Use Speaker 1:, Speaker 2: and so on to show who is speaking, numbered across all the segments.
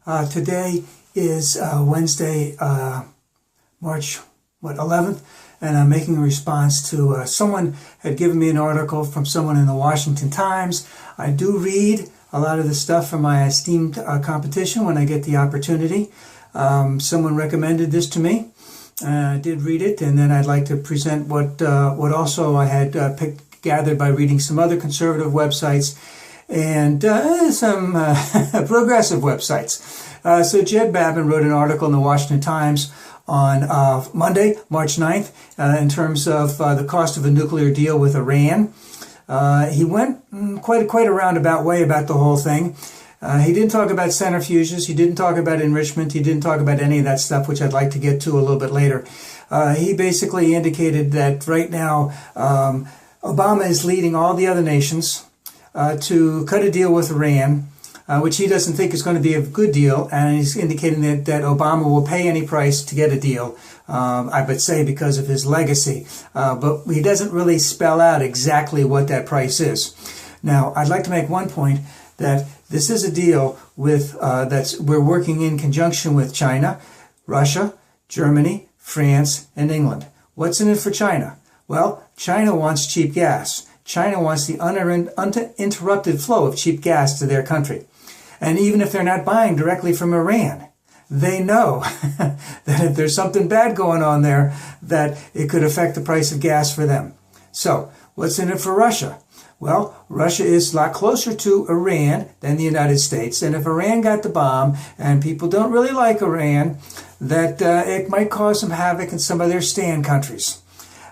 Speaker 1: Today is Wednesday, March 11th, and I'm making a response to someone had given me an article from someone in the Washington Times. I do read a lot of the stuff from my esteemed competition when I get the opportunity. Someone recommended this to me. I did read it, and then I'd like to present what also I had gathered by reading some other conservative websites and some progressive websites. So Jed Babbin wrote an article in the Washington Times on Monday, March 9th, in terms of the cost of a nuclear deal with Iran. He went quite a roundabout way about the whole thing. He didn't talk about centrifuges. He didn't talk about enrichment. He didn't talk about any of that stuff, which I'd like to get to a little bit later. He basically indicated that right now Obama is leading all the other nations to cut a deal with Iran, which he doesn't think is going to be a good deal, and he's indicating that Obama will pay any price to get a deal, I would say because of his legacy, but he doesn't really spell out exactly what that price is. Now, I'd like to make one point, that this is a deal with we're working in conjunction with China, Russia, Germany, France, and England. What's in it for China? Well, China wants cheap gas. China wants the uninterrupted flow of cheap gas to their country. And even if they're not buying directly from Iran, they know that if there's something bad going on there, that it could affect the price of gas for them. So, what's in it for Russia? Well, Russia is a lot closer to Iran than the United States. And if Iran got the bomb, and people don't really like Iran, that it might cause some havoc in some of their stand countries.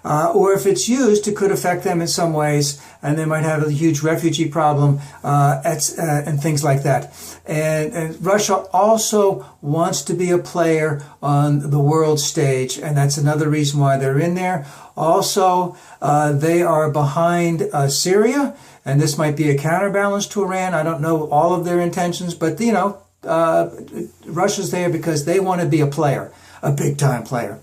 Speaker 1: Or if it's used, it could affect them in some ways, and they might have a huge refugee problem and things like that. And Russia also wants to be a player on the world stage, and that's another reason why they're in there. Also, they are behind Syria, and this might be a counterbalance to Iran. I don't know all of their intentions, but, you know, Russia's there because they want to be a player, a big-time player.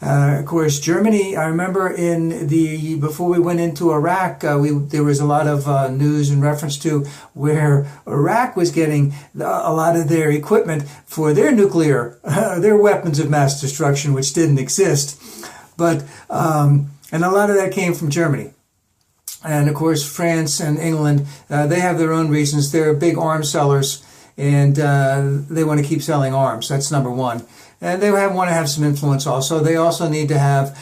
Speaker 1: Of course, Germany, I remember before we went into Iraq, there was a lot of news in reference to where Iraq was getting a lot of their equipment for their nuclear, their weapons of mass destruction, which didn't exist. But, and a lot of that came from Germany. And of course, France and England, they have their own reasons. They're big arms sellers, and they want to keep selling arms. That's number one. And they want to have some influence also. They also need to have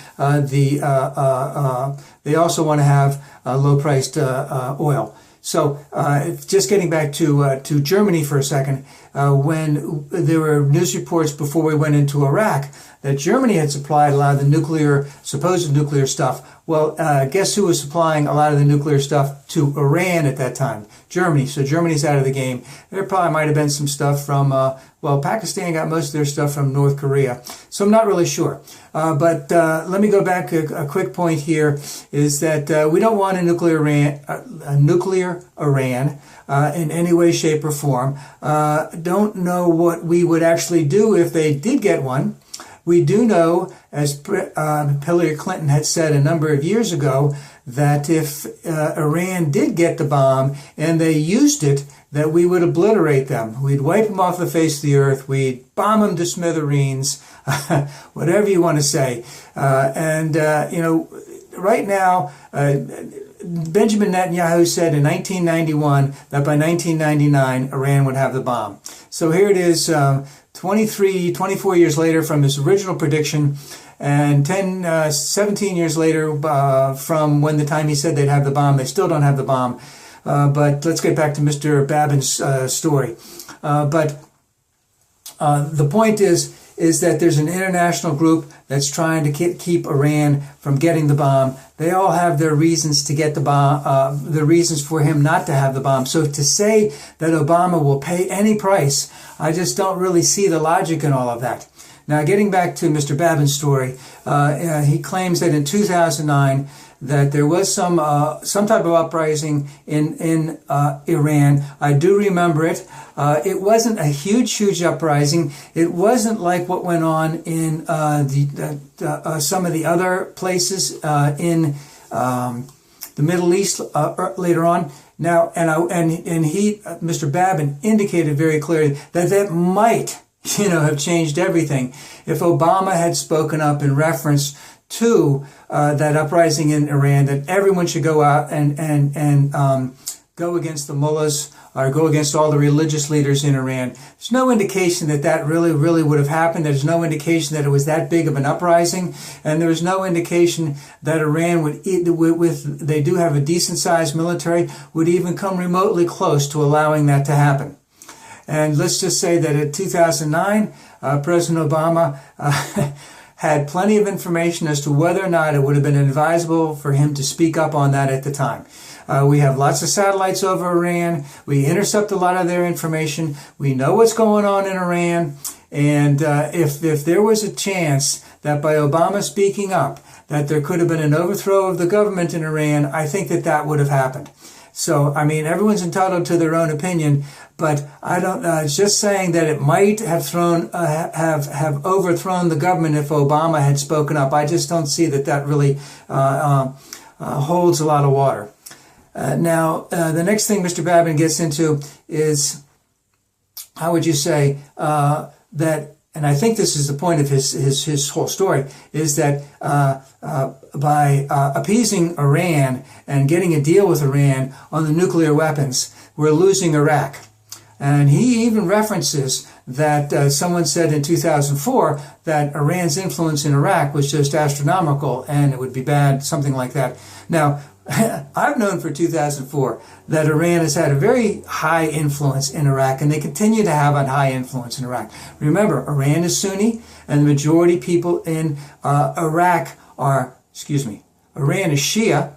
Speaker 1: they also want to have low-priced oil. So just getting back to Germany for a second, when there were news reports before we went into Iraq that Germany had supplied a lot of the supposed nuclear stuff. Well, guess who was supplying a lot of the nuclear stuff to Iran at that time? Germany. So Germany's out of the game. There probably might have been some stuff from, Pakistan got most of their stuff from North Korea. So I'm not really sure. But let me go back. A quick point here is that we don't want a nuclear Iran in any way, shape, or form. Don't know what we would actually do if they did get one. We do know, as Hillary Clinton had said a number of years ago, that if Iran did get the bomb and they used it, that we would obliterate them. We'd wipe them off the face of the earth. We'd bomb them to smithereens, whatever you want to say. Right now, Benjamin Netanyahu said in 1991 that by 1999, Iran would have the bomb. So here it is, 24 years later from his original prediction, and 17 years later from when the time he said they'd have the bomb. They still don't have the bomb. But let's get back to Mr. Babbin's story. But the point is that there's an international group that's trying to keep Iran from getting the bomb. They all have their reasons to get the bomb, the reasons for him not to have the bomb. So to say that Obama will pay any price, I just don't really see the logic in all of that. Now, getting back to Mr. Babbin's story, he claims that in 2009, that there was some type of uprising in Iran. I do remember it. It wasn't a huge uprising. It wasn't like what went on in some of the other places in the Middle East later on. Now, Mr. Babbin indicated very clearly that might, have changed everything if Obama had spoken up in reference to that uprising in Iran, that everyone should go out and go against the mullahs or go against all the religious leaders in Iran. There's no indication that really would have happened. There's no indication that it was that big of an uprising, and there was no indication that Iran they do have a decent sized military, would even come remotely close to allowing that to happen. And let's just say that in 2009, President Obama had plenty of information as to whether or not it would have been advisable for him to speak up on that at the time. We have lots of satellites over Iran. We intercept a lot of their information. We know what's going on in Iran. And if there was a chance that by Obama speaking up, that there could have been an overthrow of the government in Iran, I think that would have happened. So, I mean, everyone's entitled to their own opinion, but I don't. It's just saying that it might have have overthrown the government if Obama had spoken up. I just don't see that really holds a lot of water. Now, the next thing Mr. Babbin gets into is, how would you say that? And I think this is the point of his whole story, is that by appeasing Iran and getting a deal with Iran on the nuclear weapons, we're losing Iraq. And he even references that someone said in 2004 that Iran's influence in Iraq was just astronomical and it would be bad, something like that. Now, I've known for 2004 that Iran has had a very high influence in Iraq, and they continue to have a high influence in Iraq. Remember, Iran is Sunni, and the majority people in Iran is Shia,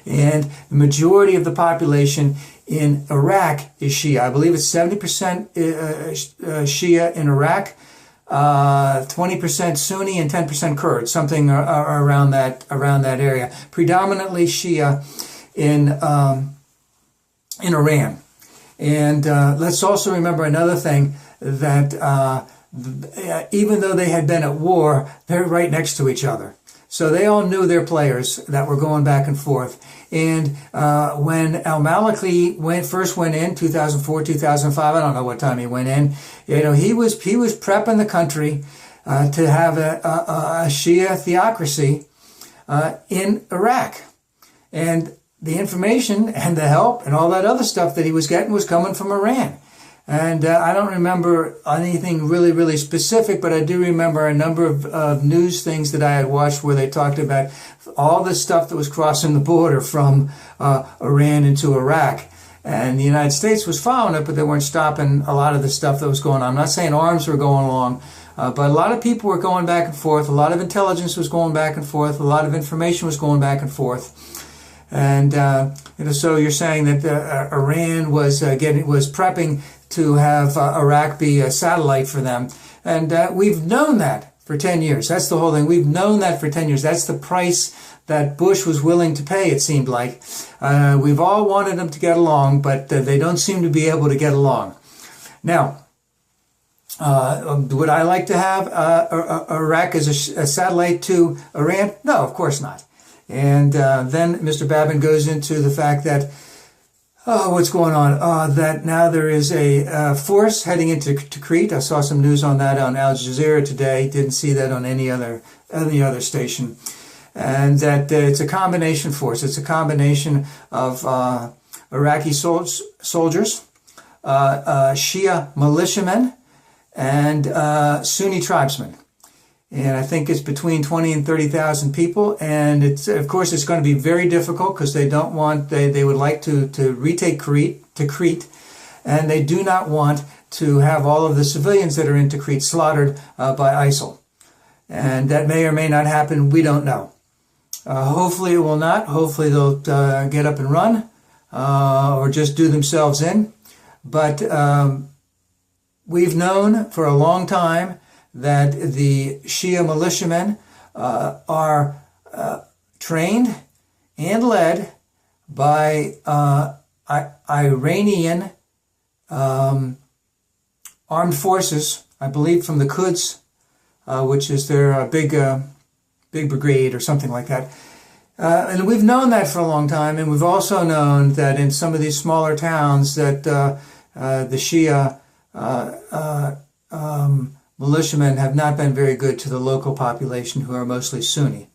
Speaker 1: and the majority of the population in Iraq is Shia. I believe it's 70% Shia in Iraq, 20% Sunni and 10% Kurd, something around that area. Predominantly Shia in Iran. And let's also remember another thing, that even though they had been at war, they're right next to each other. So they all knew their players that were going back and forth. And when al-Maliki first went in, 2004, 2005, I don't know what time he went in, he was prepping the country to have a Shia theocracy in Iraq. And the information and the help and all that other stuff that he was getting was coming from Iran. And I don't remember anything really specific, but I do remember a number of news things that I had watched where they talked about all the stuff that was crossing the border from Iran into Iraq. And the United States was following it, but they weren't stopping a lot of the stuff that was going on. I'm not saying arms were going along, but a lot of people were going back and forth. A lot of intelligence was going back and forth. A lot of information was going back and forth. And so you're saying that Iran was prepping to have Iraq be a satellite for them. And we've known that for 10 years. That's the whole thing. We've known that for 10 years. That's the price that Bush was willing to pay, it seemed like. We've all wanted them to get along, but they don't seem to be able to get along. Now, would I like to have Iraq as a satellite to Iran? No, of course not. And then Mr. Babbin goes into the fact that what's going on? That now there is a force heading into Crete. I saw some news on that on Al Jazeera today. Didn't see that on any other station. And that it's a combination force. It's a combination of Iraqi soldiers, Shia militiamen, and Sunni tribesmen. And I think it's between 20 and 30,000 people. And of course, it's going to be very difficult because they would like to retake Crete, and they do not want to have all of the civilians that are into Crete slaughtered by ISIL. And that may or may not happen. We don't know. Hopefully it will not. Hopefully they'll get up and run or just do themselves in. But we've known for a long time that the Shia militiamen are trained and led by Iranian armed forces, I believe from the Quds, which is their big brigade or something like that. And we've known that for a long time, and we've also known that in some of these smaller towns that the Shia militiamen have not been very good to the local population, who are mostly Sunni.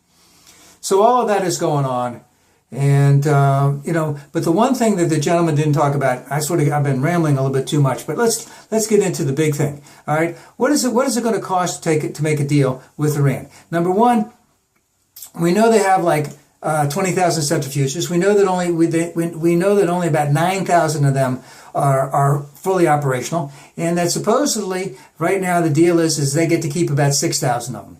Speaker 1: So all of that is going on. And, but the one thing that the gentleman didn't talk about, I've been rambling a little bit too much, but let's get into the big thing. All right. What is it going to cost to make a deal with Iran? Number one, we know they have like 20,000 centrifuges. We know that only about 9,000 of them are fully operational, and that supposedly right now the deal is they get to keep about 6,000 of them.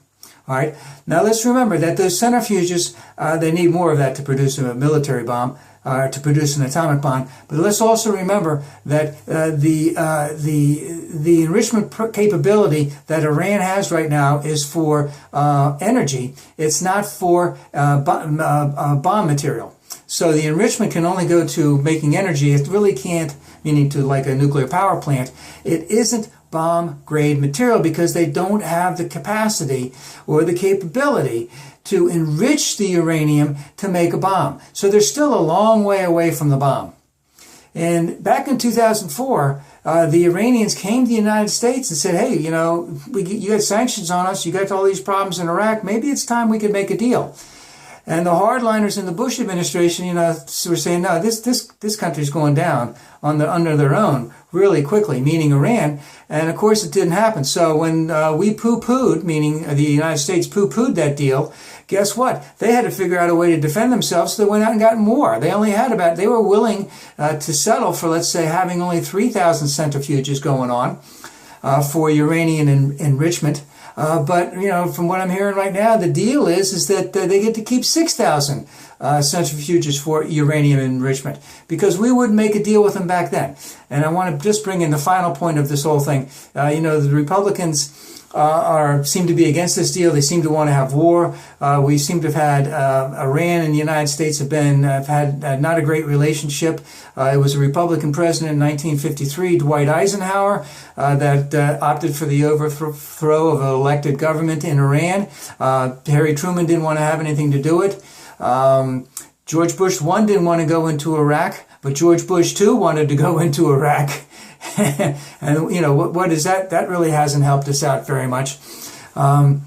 Speaker 1: All right. Now let's remember that those centrifuges, they need more of that to produce a military bomb, to produce an atomic bomb. But let's also remember that the enrichment capability that Iran has right now is for energy. It's not for bomb material. So the enrichment can only go to making energy. It really can't, meaning to like a nuclear power plant. It isn't bomb grade material because they don't have the capacity or the capability to enrich the uranium to make a bomb. So they're still a long way away from the bomb. And back in 2004, the Iranians came to the United States and said, hey, you got sanctions on us, you got all these problems in Iraq, maybe it's time we could make a deal. And the hardliners in the Bush administration, were saying, no, this country's going down under their own really quickly, meaning Iran. And of course, it didn't happen. So when we poo-pooed, meaning the United States poo-pooed that deal, guess what? They had to figure out a way to defend themselves, so they went out and got more. They were willing to settle for, let's say, having only 3,000 centrifuges going on for uranium enrichment. But from what I'm hearing right now, the deal is that they get to keep 6,000 centrifuges for uranium enrichment, because we wouldn't make a deal with them back then. And I want to just bring in the final point of this whole thing. The Republicans seem to be against this deal. They seem to want to have war. We seem to have had Iran and the United States have had not a great relationship. It was a Republican president in 1953, Dwight Eisenhower, that opted for the overthrow of an elected government in Iran. Harry Truman didn't want to have anything to do it. George Bush I didn't want to go into Iraq, but George Bush II wanted to go into Iraq. And what is that? That really hasn't helped us out very much. Iran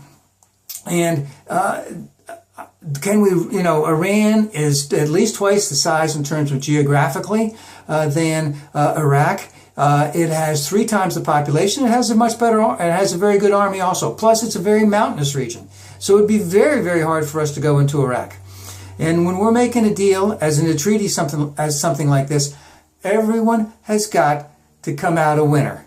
Speaker 1: is at least twice the size in terms of geographically than Iraq. It has 3 times the population. It has a very good army also. Plus, it's a very mountainous region. So it would be very, very hard for us to go into Iraq. And when we're making a deal, as in a treaty, something like this, everyone has got to come out a winner.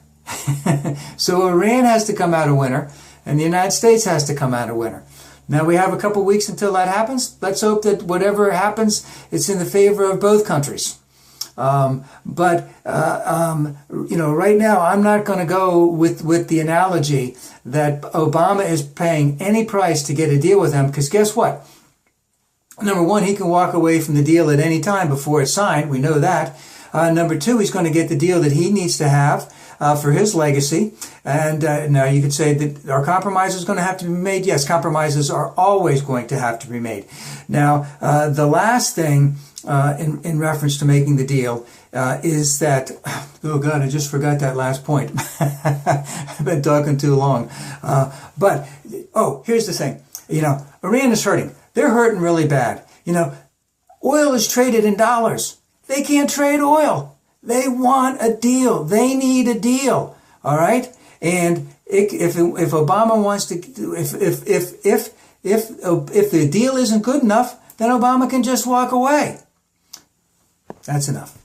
Speaker 1: So Iran has to come out a winner, and the United States has to come out a winner. Now we have a couple weeks until that happens. Let's hope that whatever happens, it's in the favor of both countries. Right now I'm not going to go with the analogy that Obama is paying any price to get a deal with them, because guess what? Number one, he can walk away from the deal at any time before it's signed. We know that. Number two, he's going to get the deal that he needs to have for his legacy. And now you could say that our compromise is going to have to be made. Yes, compromises are always going to have to be made. Now, the last thing in reference to making the deal is that, oh God, I just forgot that last point. I've been talking too long. Here's the thing. Iran is hurting. They're hurting really bad. Oil is traded in dollars. They can't trade oil. They want a deal. They need a deal. All right. And if Obama wants to, if the deal isn't good enough, then Obama can just walk away. That's enough.